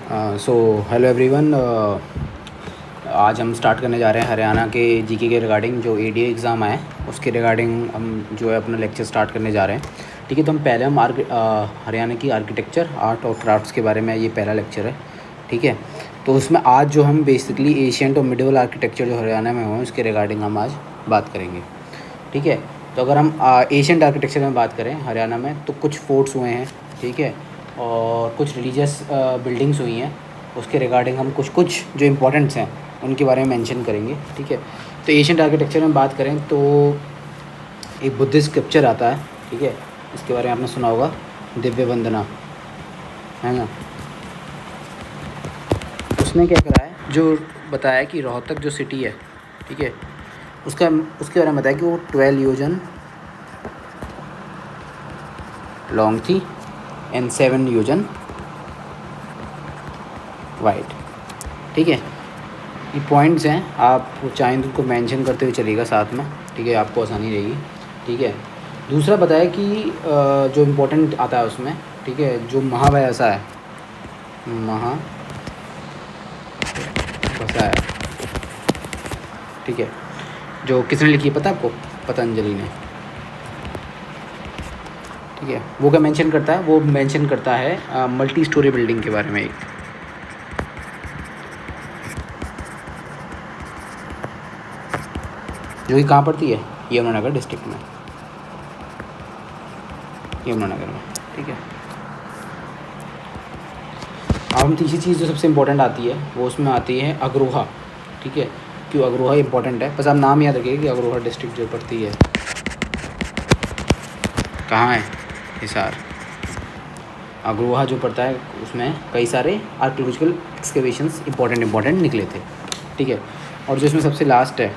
So hello everyone. आज हम start करने जा रहे हैं हरियाणा के जीके के रिगार्डिंग जो एडीए एग्ज़ाम आए उसके रिगार्डिंग हम जो है अपना लेक्चर स्टार्ट करने जा रहे हैं। ठीक है, तो हम पहले हम हरियाणा की आर्किटेक्चर आर्ट और क्राफ्ट्स के बारे में, ये पहला लेक्चर है। ठीक है, तो उसमें आज जो हम बेसिकली एशियंट और मिडिवल आर्किटेक्चर जो हरियाणा में हुए उसके रिगार्डिंग हम आज बात करेंगे। ठीक है, तो अगर हम एशियंट आर्किटेक्चर में बात करें हरियाणा में, तो कुछ फोर्ट्स हुए हैं। ठीक है, और कुछ रिलीजियस बिल्डिंग्स हुई हैं। उसके रिगार्डिंग हम कुछ जो इम्पोर्टेंट्स हैं उनके बारे में मेंशन करेंगे। ठीक है, तो एशियंट आर्किटेक्चर में बात करें तो एक बुद्धिस्ट स्क्रिप्चर आता है। ठीक है, इसके बारे में आपने सुना होगा, दिव्य वंदना, है ना। उसने क्या करा है, जो बताया कि रोहतक जो सिटी है, ठीक है, उसके बारे में बताया कि वो 12 योजन लॉन्ग थी एंड 7 योजन वाइड। ठीक है, ये पॉइंट्स हैं, आप चाहें तो उनको मेंशन करते हुए चलिएगा साथ में। ठीक है, आपको आसानी रहेगी। ठीक है, दूसरा बताया कि जो इम्पोर्टेंट आता है उसमें, ठीक है, जो महाव्यासा है, महाव्यासा है, ठीक है, जो किसने लिखी है पता है आपको? पतंजलि ने। ठीक है, वो क्या मेंशन करता है? वो मेंशन करता है मल्टी स्टोरी बिल्डिंग के बारे में एक। जो कि कहाँ पड़ती है? यमुनानगर डिस्ट्रिक्ट में, यमुनानगर में। ठीक है, अब हम तीसरी चीज़ जो सबसे इम्पोर्टेंट आती है वो उसमें आती है अग्रोहा। ठीक है, क्यों अग्रोहा इम्पोर्टेंट है, बस आप नाम याद रखिए कि अग्रोहा डिस्ट्रिक्ट जो पड़ती है कहाँ है, हिसार। अग्रोहा जो पड़ता है उसमें कई सारे आर्कियोलॉजिकल एक्सकेवेशंस इंपॉर्टेंट निकले थे। ठीक है, और जो इसमें सबसे लास्ट है,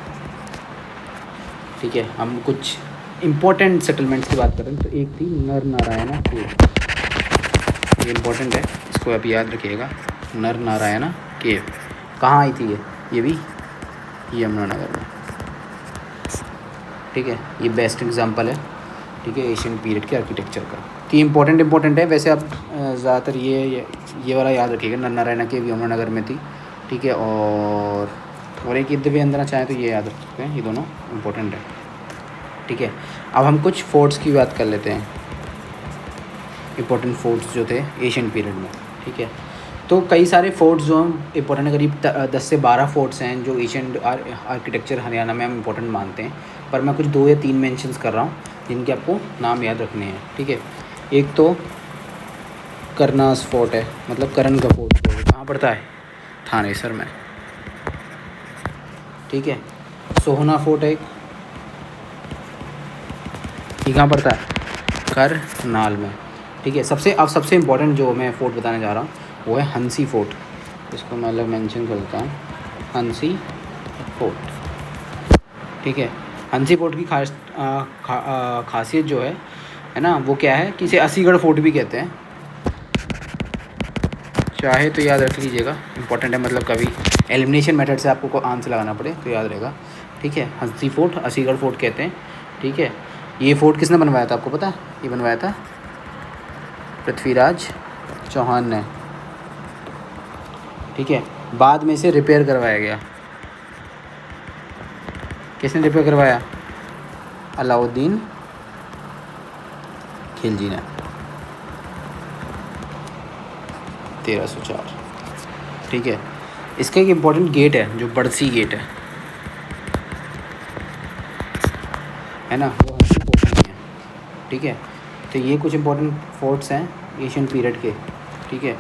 ठीक है, हम कुछ इम्पोर्टेंट सेटलमेंट्स की बात करें तो एक थी नर नारायणा केव। ये इम्पोर्टेंट है, इसको आप याद रखिएगा। नर नारायणा केव कहाँ आई थी? ये भी यमुनानगर में। ठीक है, ये बेस्ट एग्जांपल है, ठीक है, एशियन पीरियड के आर्किटेक्चर का। तो ये इम्पोर्टेंट है। वैसे आप ज़्यादातर ये वाला याद रखिएगा, नर नारायणा केव यमुनानगर में थी। ठीक है, और एक दिव्य वंदना चाहें तो ये याद रख सकते हैं, ये दोनों इम्पोर्टेंट है। ठीक है, अब हम कुछ फोर्ट्स की बात कर लेते हैं, इम्पोर्टेंट फोर्ट्स जो थे एशियन पीरियड में। ठीक है, तो कई सारे फोर्ट्स जो हम इम्पोर्टेंट है, करीब 10 से 12 फोर्ट्स हैं जो एशियन आर्किटेक्चर हरियाणा में हम इम्पोर्टेंट मानते हैं। पर मैं कुछ 2 या 3 मेंशंस कर रहा हूँ जिनके आपको नाम याद रखने हैं। ठीक है, एक तो करनास फोर्ट है, मतलब करण का फोर्ट, कहाँ पड़ता है? थानेसर में। ठीक है, सोहना फोर्ट है, ये कहाँ पड़ता है? करनाल में। ठीक है, सबसे इम्पोर्टेंट जो मैं फ़ोर्ट बताने जा रहा हूँ वो है हंसी फोर्ट। इसको मैं अलग मेंशन कर देता हूँ, हंसी फोर्ट। ठीक है, हंसी फोर्ट की खासियत जो है ना, वो क्या है कि इसे असीगढ़ फोर्ट भी कहते हैं। चाहे तो याद रख लीजिएगा, इंपॉर्टेंट है, मतलब कभी एलिमिनेशन मेथड से आपको आंसर लगाना पड़े तो याद रहेगा। ठीक है, हंसी फोर्ट, असीगढ़ फोर्ट कहते हैं। ठीक है, ये फोर्ट किसने बनवाया था आपको पता है? ये बनवाया था पृथ्वीराज चौहान ने। ठीक है, बाद में इसे रिपेयर करवाया गया। किसने रिपेयर करवाया? अलाउद्दीन खिलजी ने, 1304। ठीक है, इसका एक इम्पॉर्टेंट गेट है जो बड़सी गेट है ना, वो हंसी फोर्ट नहीं है। ठीक है, तो ये कुछ इंपॉर्टेंट फोर्ट्स हैं एशियन पीरियड के। ठीक है,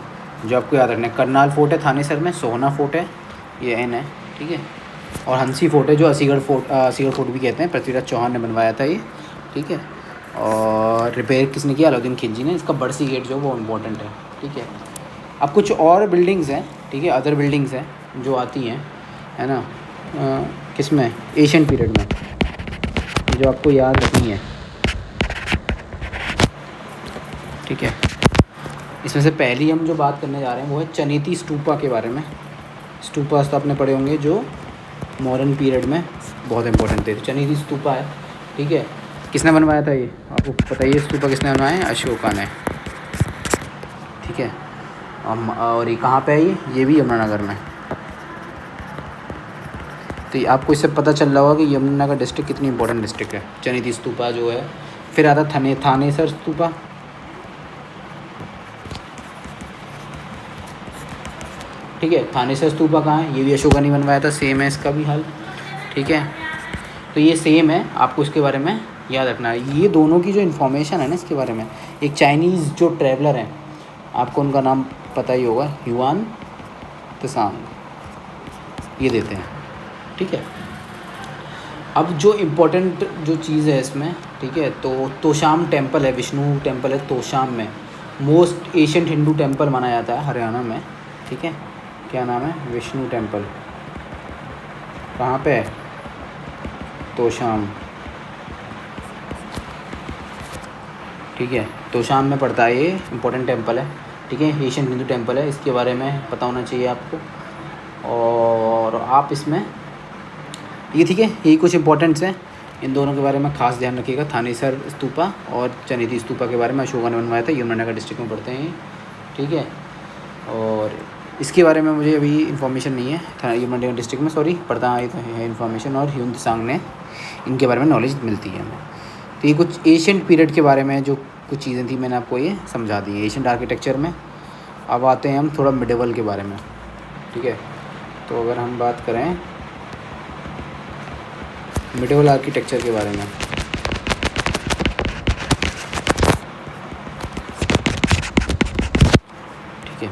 जो आपको याद रखना है, करनाल फोर्ट है थानेसर में, सोहना फोर्ट है, ये एन है। ठीक है, और हंसी फोर्ट है जो असीगढ़ फोर्ट भी कहते हैं, पृथ्वीराज चौहान ने बनवाया था ये। ठीक है, और रिपेयर किसने किया? अलाउद्दीन खिलजी ने। इसका बड़सी गेट जो वो इम्पोर्टेंट है। ठीक है, अब कुछ और बिल्डिंग्स हैं, ठीक है, अदर बिल्डिंग्स हैं जो आती हैं, है ना, किस में? एशियन पीरियड में, जो आपको याद रखनी है। ठीक है, इसमें से पहली हम जो बात करने जा रहे हैं वो है चनेती स्तूपा के बारे में। स्तूपास तो आपने पढ़े होंगे जो मॉडर्न पीरियड में बहुत इंपॉर्टेंट थे। चनेती स्तूपा है। ठीक है, किसने बनवाया था ये? आपको पता ही है स्तूपा किसने बनवाया है? अशोका ने। ठीक है, और ये कहाँ पे है, ये भी यमुनानगर में। तो ये आपको इससे पता चल रहा होगा कि यमुनानगर डिस्ट्रिक्ट कितनी इंपॉर्टेंट डिस्ट्रिक्ट है। चनिती स्तूपा जो है, फिर आता थानेसर स्तूपा। ठीक है, थानेसर स्तूपा कहाँ है, ये भी अशोका ने बनवाया था, सेम है इसका भी हाल। ठीक है, तो ये सेम है, आपको इसके बारे में याद रखना है। ये दोनों की जो इन्फॉर्मेशन है ना इसके बारे में, एक चाइनीज़ जो ट्रैवलर हैं, आपको उनका नाम पता ही होगा, ह्यूआन त्सांग, ये देते हैं। ठीक है, अब जो इम्पोर्टेंट जो चीज़ है इसमें, ठीक है, तो तोशाम टेम्पल है, विष्णु टेम्पल है तोशाम में, मोस्ट एशियंट हिंदू टेम्पल माना जाता है हरियाणा में। ठीक है, क्या नाम है, विष्णु टेम्पल, कहाँ पे है, तोशाम। ठीक है, तोशाम में पड़ता है, ये इम्पोर्टेंट टेम्पल है। ठीक है, एशियन हिंदू टेम्पल है, इसके बारे में पता होना चाहिए आपको। और आप इसमें ये, ठीक है, यही कुछ इंपॉर्टेंट्स हैं, इन दोनों के बारे में खास ध्यान रखिएगा। थानेसर स्तूपा और चनिती स्तूपा के बारे में अशोका ने बनवाया था, यमुनानगर डिस्ट्रिक्ट में पड़ते हैं ये। ठीक है, और इसके बारे में मुझे अभी इन्फॉर्मेशन नहीं है, यमुनानगर डिस्ट्रिक्ट में सॉरी पड़ता है इन्फॉर्मेशन, और ह्यून त्सांग ने इनके बारे में नॉलेज मिलती है हमें। तो ये कुछ एशियंट पीरियड के बारे में जो कुछ चीज़ें थी मैंने आपको ये समझा दी है एशियंट आर्किटेक्चर में। अब आते हैं हम थोड़ा मिडेवल के बारे में। ठीक है, तो अगर हम बात करें मिडेवल आर्किटेक्चर के बारे में, ठीक है,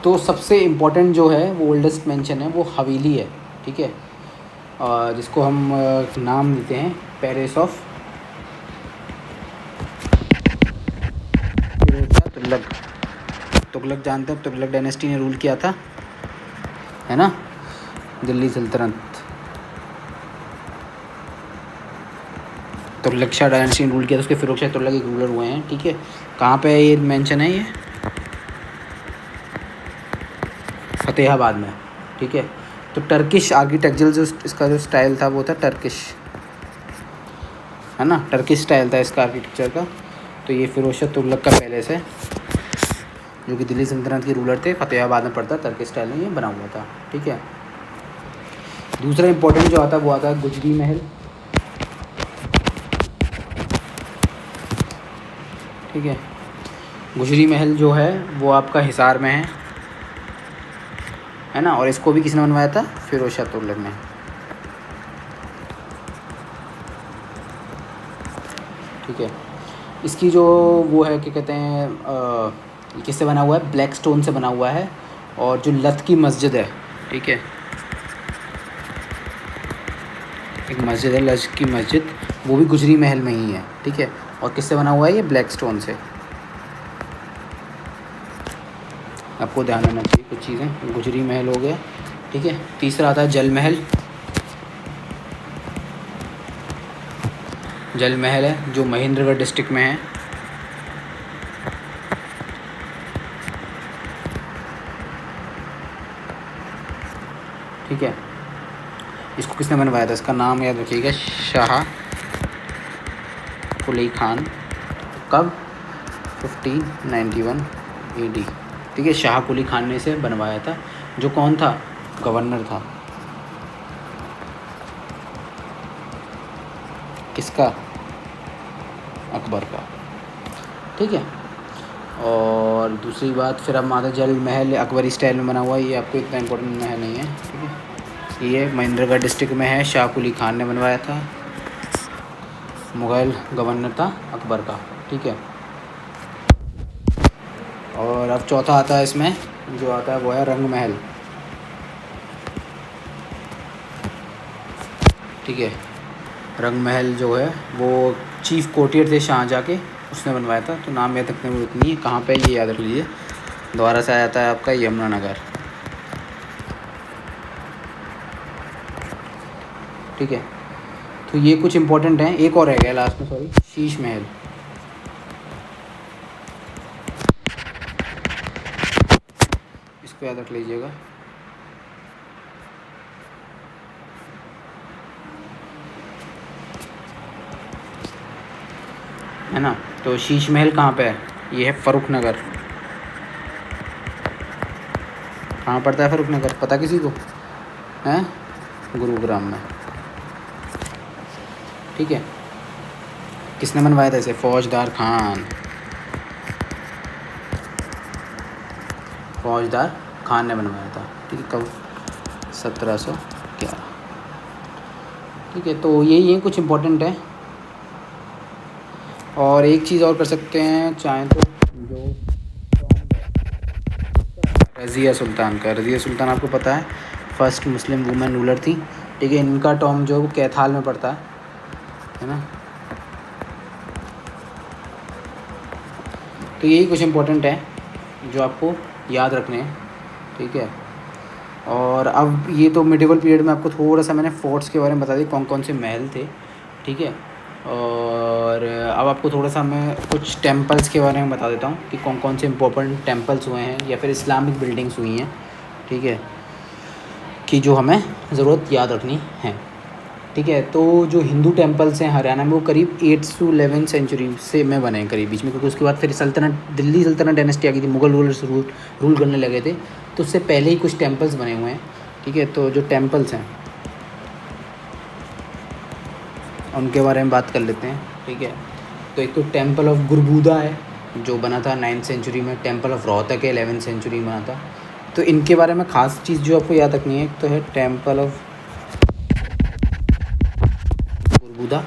तो सबसे इम्पोर्टेंट जो है वो ओल्डेस्ट मेंशन है वो हवेली है। ठीक है, जिसको हम नाम देते हैं पैलेस ऑफ तुगलक। तुगलक जानते हैं, तुगलक डायनेस्टी ने रूल किया था, है ना, दिल्ली सल्तनत। तुगलक शाह डायनेस्टी ने रूल किया था, उसके फिरोज शाह तुगलक एक रूलर हुए हैं। ठीक है, कहाँ पे ये मेंशन है, ये फतेहाबाद में। ठीक है, तो टर्किश आर्किटेक्चरल जो इसका जो स्टाइल था वो था टर्किश, है ना, टर्किश स्टाइल था इसका आर्किटेक्चर का। तो ये फिरोज शाह तुगलक का पैलेस है जो कि दिल्ली सल्तनत के रूलर थे, फतेहाबाद में पड़ता, टर्किश स्टाइल में ये बना हुआ था। ठीक है, दूसरा इंपॉर्टेंट जो आता है वो आता है गुजरी महल। ठीक है, गुजरी महल जो है वो आपका हिसार में है ना, और इसको भी किसने बनवाया था, फिरोज शाह तुगलक ने। ठीक है, इसकी जो वो है क्या कहते हैं, ये किससे बना हुआ है, ब्लैक स्टोन से बना हुआ है। और जो लत की मस्जिद है, ठीक है, एक मस्जिद है लत की मस्जिद, वो भी गुजरी महल में ही है। ठीक है, और किससे बना हुआ है, ये ब्लैक स्टोन से। आपको ध्यान रखना चाहिए कुछ चीज़ें, गुजरी महल हो गया। ठीक है, तीसरा आता है जल महल। जल महल है जो महेंद्रगढ़ डिस्ट्रिक्ट में है। ठीक है, इसको किसने बनवाया था, इसका नाम याद रखिएगा, शाह कुली खान। कब, 1591 AD। ठीक है, शाह कुली खान ने इसे बनवाया था, जो कौन था, गवर्नर था, किसका, अकबर का। ठीक है, और दूसरी बात फिर अब माता जल महल अकबरी स्टाइल में बना हुआ है, ये आपको इतना इम्पोर्टेंट महल नहीं है। ठीक है, ये महेंद्रगढ़ डिस्ट्रिक्ट में है, शाह कुली खान ने बनवाया था, मुग़ल गवर्नर था अकबर का। ठीक है, और अब चौथा आता है इसमें, जो आता है वो है रंग महल। ठीक है, रंग महल जो है वो चीफ कोर्टियर थे शाहजहाँ के, उसने बनवाया था, तो नाम याद रखने में उतनी है। कहाँ पे, ये याद रख लीजिए, दोबारा से आ जाता है आपका यमुनानगर। ठीक है, तो ये कुछ इंपॉर्टेंट हैं, एक और रह गया लास्ट में, सॉरी, शीश महल। इसको याद रख लीजिएगा। है ना, तो शीश महल कहाँ पे है, ये है फ़र्रुख नगर। कहाँ पड़ता है फर्रुखनगर, पता किसी को हैं? गुरुग्राम में, ठीक है। किसने बनवाया था इसे? फौजदार खान, फौजदार खान ने बनवाया था, ठीक है। कब? 1711, ठीक है। तो यही है, कुछ इम्पोर्टेंट है। और एक चीज़ और कर सकते हैं चाहें तो, जो रज़िया सुल्तान का, रज़िया सुल्तान आपको पता है फर्स्ट मुस्लिम वुमेन रूलर थी, ठीक है। इनका टॉम जो कैथाल में पड़ता है ना। तो यही कुछ इम्पोर्टेंट है जो आपको याद रखने हैं, ठीक है। और अब ये तो मिडिवल पीरियड में आपको थोड़ा सा मैंने फोर्ट्स के बारे में बता दिया, कौन कौन से महल थे, ठीक है। और अब आपको थोड़ा सा मैं कुछ टेम्पल्स के बारे में बता देता हूँ कि कौन कौन से इम्पोर्टेंट टेम्पल्स हुए हैं या फिर इस्लामिक बिल्डिंग्स हुई हैं, ठीक है, कि जो हमें ज़रूरत याद रखनी है, ठीक है। तो जो हिंदू टेम्पल्स हैं हरियाणा में, वो करीब 8th to 11th सेंचुरी से में बने हैं करीब बीच में, क्योंकि उसके बाद फिर सल्तनत, दिल्ली सल्तनत डायनेस्टी आ गई थी, मुगल रूलर्स रूल करने लगे थे, तो उससे पहले ही कुछ टेम्पल्स बने हुए हैं, ठीक है। तो जो टेम्पल्स हैं उनके बारे में बात कर लेते हैं, ठीक है। तो एक तो टेम्पल ऑफ गुरबुदा है जो बना था 9th सेंचुरी में, टेम्पल ऑफ रोहतक है 11th सेंचुरी में बना था। तो इनके बारे में ख़ास चीज़ जो आपको याद रखनी है, एक तो है टेम्पल ऑफ गुरबुदा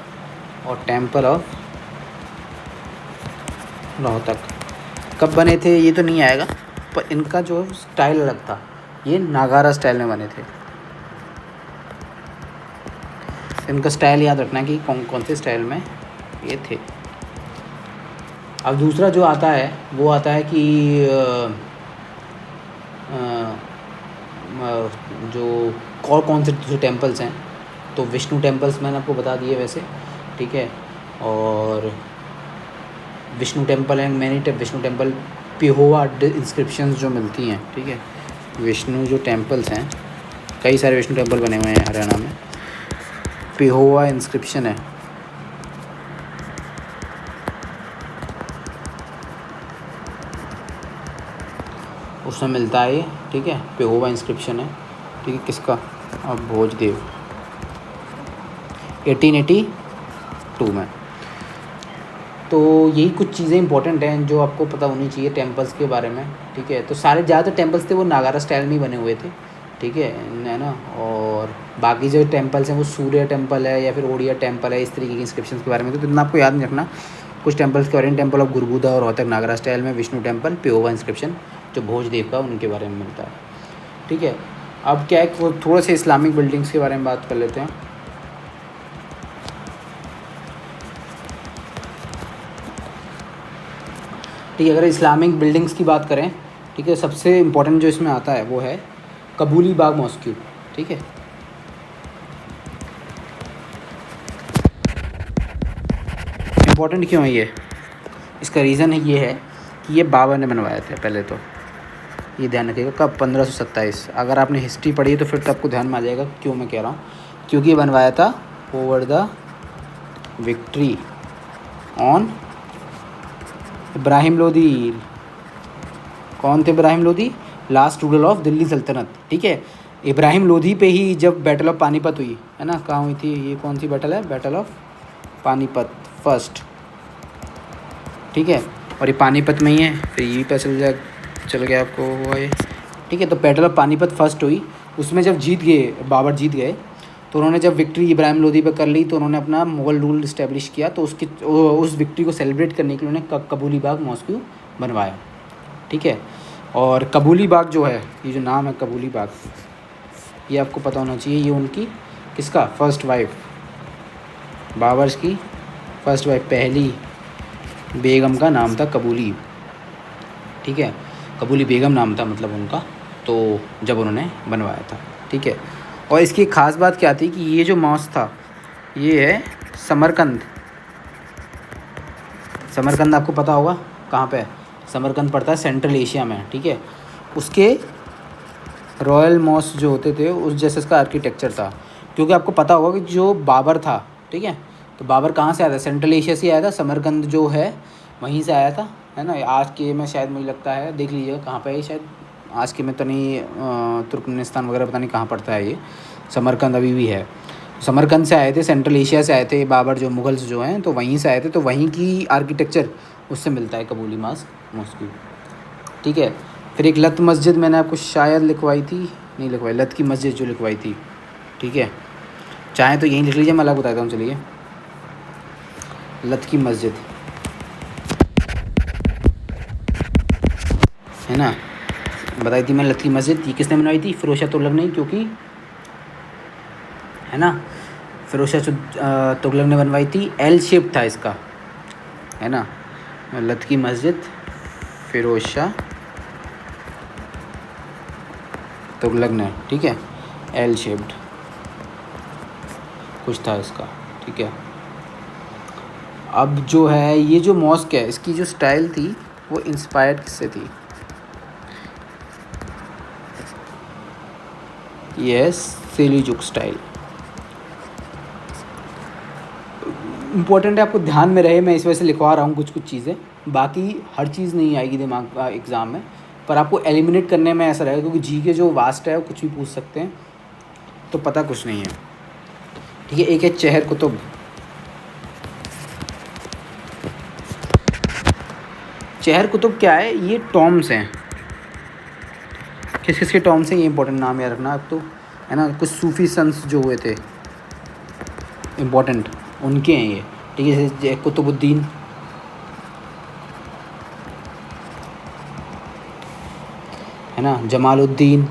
और टेम्पल ऑफ रोहतक। कब बने थे ये तो नहीं आएगा, पर इनका जो स्टाइल अलग था, ये नागारा स्टाइल में बने थे। इनका स्टाइल याद रखना है कि कौन कौन से स्टाइल में ये थे। अब दूसरा जो आता है वो आता है कि जो कौन से दूसरे टेम्पल्स हैं, तो विष्णु टेम्पल्स मैंने आपको बता दिए वैसे, ठीक है। और Vishnu temple and many Vishnu temple Pehowa inscriptions जो मिलती हैं, ठीक है। विष्णु जो टेम्पल्स हैं, कई सारे विष्णु टेम्पल बने हुए हैं हरियाणा में, पिहोवा इंस्क्रिप्शन है, उसमें मिलता है ये, ठीक है। पिहोवा इंस्क्रिप्शन है, ठीक है, किसका? अब भोजदेव 1882 में। तो यही कुछ चीज़ें इंपॉर्टेंट हैं जो आपको पता होनी चाहिए टेम्पल्स के बारे में, ठीक है। तो सारे ज़्यादातर टेम्पल्स थे वो नागारा स्टाइल में ही बने हुए थे, ठीक है ना। और बाकी जो टेम्पल्स हैं वो सूर्य टेम्पल है या फिर ओडिया टेम्पल है, इस तरीके की इंस्क्रिप्शंस के बारे में तो इतना आपको याद नहीं रखना। कुछ टेम्पल्स के बारे में, टेम्पल ऑफ गुरबुदा और रोहतक नागारा स्टाइल में, विष्णु टेम्पल पिहोवा इंस्क्रिप्शन जो भोजदेव का, उनके बारे में मिलता है, ठीक है। अब क्या है, थोड़ा से इस्लामिक बिल्डिंग्स के बारे में बात कर लेते हैं, ठीक है। अगर इस्लामिक बिल्डिंग्स की बात करें, ठीक है, सबसे इम्पोर्टेंट जो इसमें आता है वो है कबूली बाग मॉस्क्यू, ठीक है। इम्पोर्टेंट क्यों है ये? इसका रीज़न है ये है कि ये बाबर ने बनवाया था पहले, तो ये ध्यान रखिएगा। कब? 1527। अगर आपने हिस्ट्री पढ़ी है तो फिर तो आपको ध्यान में आ जाएगा क्यों मैं कह रहा हूँ, क्योंकि ये बनवाया था over the victory on Ibrahim Lodi. कौन थे Ibrahim Lodi? Last ruler of Delhi सल्तनत, ठीक है। इब्राहिम लोदी पे ही जब बैटल ऑफ पानीपत हुई है ना, कहाँ हुई थी ये, कौन सी बैटल है? बैटल ऑफ पानीपत फर्स्ट, ठीक है। और ये पानीपत में ही है, फिर ये भी पता चल गया आपको हुआ ये, ठीक है। तो बैटल ऑफ पानीपत फर्स्ट हुई, उसमें जब जीत गए, बाबर जीत गए, तो उन्होंने जब विक्ट्री इब्राहिम लोदी पे कर ली तो उन्होंने अपना मुग़ल रूल इस्टेब्लिश किया। तो उस विक्ट्री को सेलिब्रेट करने के लिए उन्होंने कबूली बाग मॉस्क्यू बनवाया, ठीक है। और कबूली बाग जो है, ये जो नाम है कबूली बाग, ये आपको पता होना चाहिए, ये उनकी किसका? फर्स्ट वाइफ, बाबर की फर्स्ट वाइफ, पहली बेगम का नाम था कबूली, ठीक है। कबूली बेगम नाम था मतलब उनका, तो जब उन्होंने बनवाया था, ठीक है। और इसकी ख़ास बात क्या थी कि ये जो मॉस्क था ये है समरकंद। समरकंद आपको पता होगा कहाँ पे है? समरकंद पड़ता है सेंट्रल एशिया में, ठीक है। उसके रॉयल मॉस्क जो होते थे उस जैसे इसका आर्किटेक्चर था, क्योंकि आपको पता होगा कि जो बाबर था, ठीक है, तो बाबर कहाँ से आया था? सेंट्रल एशिया से आया था। समरकंद जो है वहीं से आया था, है ना। आज के में शायद मुझे लगता है, देख लीजिएगा कहाँ पे है शायद, आज के में तो नहीं, तुर्कमेनिस्तान वगैरह पता नहीं कहाँ पड़ता है ये। समरकंद अभी भी है। समरकंद से आए थे, सेंट्रल एशिया से आए थे बाबर, जो मुगल्स जो हैं तो वहीं से आए थे, तो वहीं की आर्किटेक्चर उससे मिलता है कबूली मॉस्क। ठीक है। फिर एक लत मस्जिद मैंने आपको शायद लिखवाई थी, नहीं लिखवाई, लत की मस्जिद जो लिखवाई थी। ठीक है, चाहें तो यहीं लिख लीजिए, मैं अलग बताता हूँ। चलिए, लत की मस्जिद है ना, बताई थी मैंने लत की मस्जिद। ये किसने बनवाई थी? फिरोज शाह तुगलक ने, क्योंकि है ना, फिरोज शाह तुगलक ने बनवाई थी। एल शेप था इसका, है ना, लत की मस्जिद फिरोज शाह तुगलक ने। ठीक है, एल शेप्ड कुछ था इसका। ठीक है। अब जो है ये जो मॉस्क है, इसकी जो स्टाइल थी वो इंस्पायर्ड किससे थी? ये है सेल्जुक स्टाइल। इम्पोर्टेंट है, आपको ध्यान में रहे, मैं इस वजह से लिखवा रहा हूँ कुछ कुछ चीज़ें, बाकी हर चीज़ नहीं आएगी दिमाग एग्ज़ाम में, पर आपको एलिमिनेट करने में ऐसा रहेगा, क्योंकि जी के जो वास्ट है वो कुछ भी पूछ सकते हैं, तो पता कुछ नहीं है। ठीक है। एक है चेहर कुतुब। चेहर कुतुब क्या है? ये टॉम्स हैं। किस किस के टॉम्स हैं, ये इंपॉर्टेंट नाम याद रखना आप, तो है ना, कुछ सूफी संस जो हुए थे इम्पोर्टेंट, उनके हैं ये। ठीक है, जैसे कुतुबुद्दीन, है ना, जमालुद्दीन,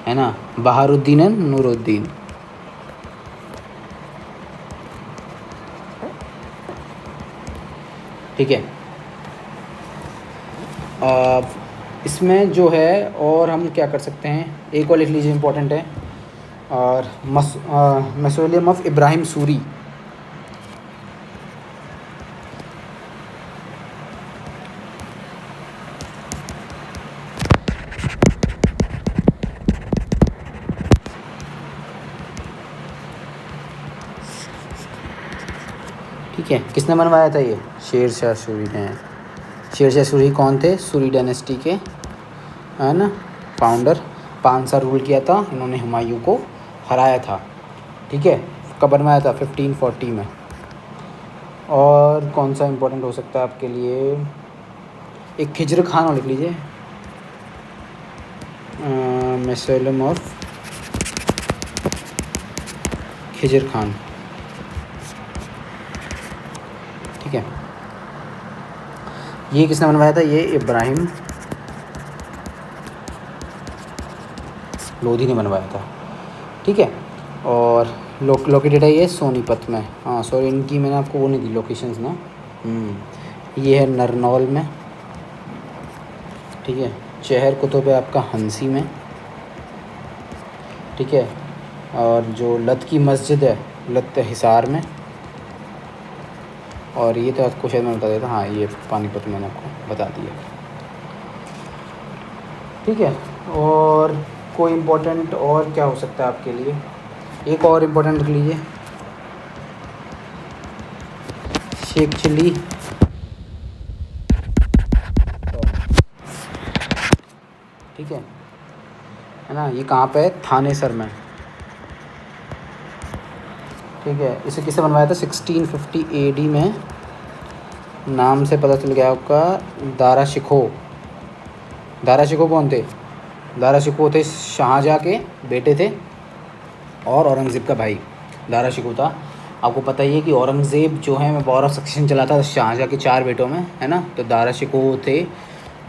है ना, बहारुद्दीन एंड नूरुद्दीन। ठीक है। इसमें जो है और हम क्या कर सकते हैं, एक और लिख लीजिए, इम्पोर्टेंट है। और मसोलियम ऑफ इब्राहिम सूरी। ठीक है, किसने बनवाया था ये? शेर शाह सूरी ने। शेर शाह सूरी कौन थे? सूरी डायनेस्टी के, है ना, फाउंडर। 5 साल रूल किया था इन्होंने, हुमायूं को हराया था। ठीक है। कब बनवाया था? 1540 में। और कौन सा इम्पोर्टेंट हो सकता है आपके लिए? एक खिजर खान और लिख लीजिए, मसलम ऑफ खिजर खान। ठीक है। ये किसने बनवाया था? ये इब्राहिम लोधी ने बनवाया था। ठीक है। और लोकेटेड है ये सोनीपत में। हाँ सॉरी, इनकी मैंने आपको वो नहीं दी लोकेशंस ना। ये है नरनौल में। ठीक है। चेहर कुतुब है आपका हंसी में। ठीक है। और जो लत की मस्जिद है, लत हिसार में। और ये तो आपको शायद मैं बता देता, हाँ ये पानीपत मैंने आपको बता दिया। ठीक है। और कोई इम्पोर्टेंट और क्या हो सकता है आपके लिए? एक और इम्पोर्टेंट लिख लीजिए, शेख चिली। ठीक है ना, ये कहाँ पे है? थानेसर में। ठीक है। इसे किसे बनवाया था? 1650 AD में। नाम से पता चल गया आपका, दारा शिकोह। दारा शिकोह कौन थे? दारा शिकोह थे शाहजहाँ के बेटे थे और औरंगज़ेब का भाई दारा शिकोह था। आपको पता ही है कि औरंगज़ेब जो है मैं वॉर ऑफ सक्सेशन चलाता था शाहजहाँ के 4 बेटों में, है ना, तो दारा शिकोह थे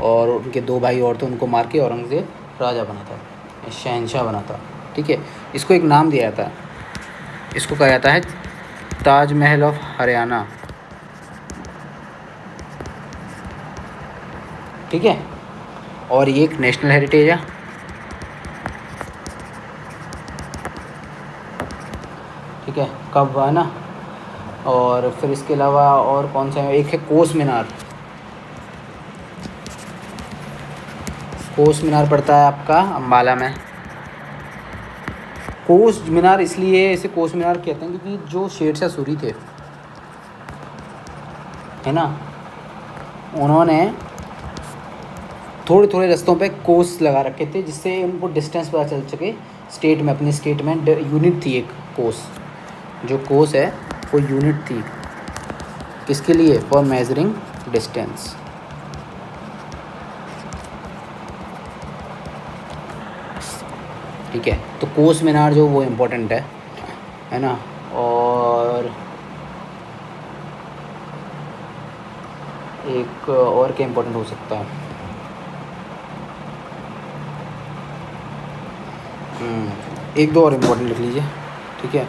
और उनके 2 भाई और थे, उनको मार के औरंगज़ेब राजा बना था, शहंशाह बना था। ठीक है। इसको एक नाम दिया जाता है, इसको कहा जाता है ताजमहल ऑफ हरियाणा। ठीक है। और ये एक नेशनल हेरिटेज है। ठीक है, कब, है ना। और फिर इसके अलावा और कौन सा है? एक है कोस मीनार। कोस मीनार पड़ता है आपका अम्बाला में। कोस मीनार इसलिए इसे कोस मीनार कहते हैं क्योंकि जो शेरशाह सूरी थे, है ना, उन्होंने थोड़े थोड़े रास्तों पे कोस लगा रखे थे जिससे उनको डिस्टेंस पता चल सके। स्टेट में, अपनी स्टेट में यूनिट थी एक कोस, जो कोस है वो यूनिट थी किसके लिए, फॉर मेजरिंग डिस्टेंस। ठीक है, तो कोस मीनार जो वो इम्पोर्टेंट है ना। और एक और क्या इम्पोर्टेंट हो सकता है, एक दो और इम्पोर्टेंट लिख लीजिए। ठीक है,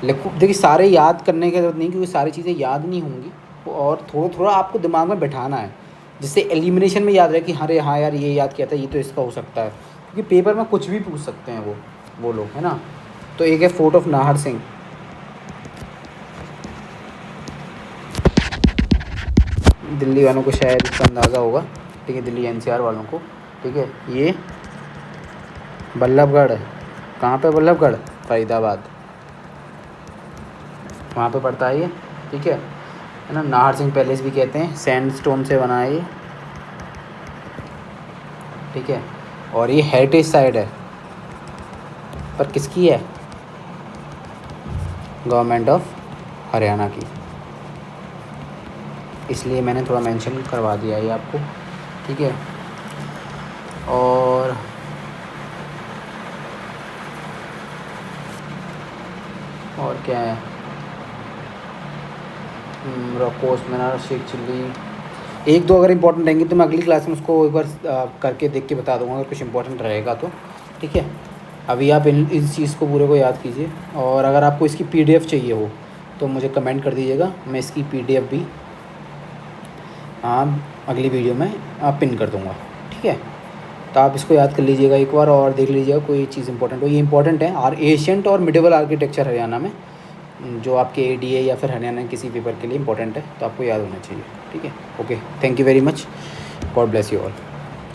लिखो, देखिए सारे याद करने की ज़रूरत नहीं क्योंकि सारी चीज़ें याद नहीं होंगी, और थोड़ा थोड़ा आपको दिमाग में बैठाना है जिससे एलिमिनेशन में याद रहे कि अरे हाँ यार ये याद किया था, ये तो इसका हो सकता है, क्योंकि पेपर में कुछ भी पूछ सकते हैं वो लोग, है ना। तो एक है फोर्ट ऑफ नाहर सिंह, दिल्ली वालों को शायद इसका अंदाज़ा होगा। ठीक है, दिल्ली एनसीआर वालों को। ठीक है, ये बल्लभगढ़, कहाँ पे बल्लभगढ़, फरीदाबाद, वहाँ पे पड़ता है ये। ठीक है ना। नाहर सिंह पैलेस भी कहते हैं, सैंडस्टोन से बना है ये। ठीक है, और ये हेरिटेज साइट है, पर किसकी है, गवर्नमेंट ऑफ हरियाणा की, इसलिए मैंने थोड़ा मेंशन करवा दिया है आपको। ठीक है, और क्या है, रॉकोस मीनार, शेख चिल्ली, एक दो अगर इंपॉर्टेंट रहेंगे तो मैं अगली क्लास में उसको एक बार करके देख के बता दूंगा अगर कुछ इंपॉर्टेंट रहेगा तो। ठीक है, अभी आप इस चीज़ को पूरे को याद कीजिए, और अगर आपको इसकी PDF चाहिए हो तो मुझे कमेंट कर दीजिएगा, मैं इसकी PDF भी अगली वीडियो में पिन कर दूँगा। ठीक है, तो आप इसको याद कर लीजिएगा एक बार और देख लीजिएगा कोई चीज़ इंपॉर्टेंट हो। ये इंपॉर्टेंट है, और एशियंट और मिडिवल आर्किटेक्चर हरियाणा में, जो आपके ADA या फिर हरियाणा किसी पेपर के लिए इंपॉर्टेंट है, तो आपको याद होना चाहिए। ठीक है, okay, thank you very much, God bless you all.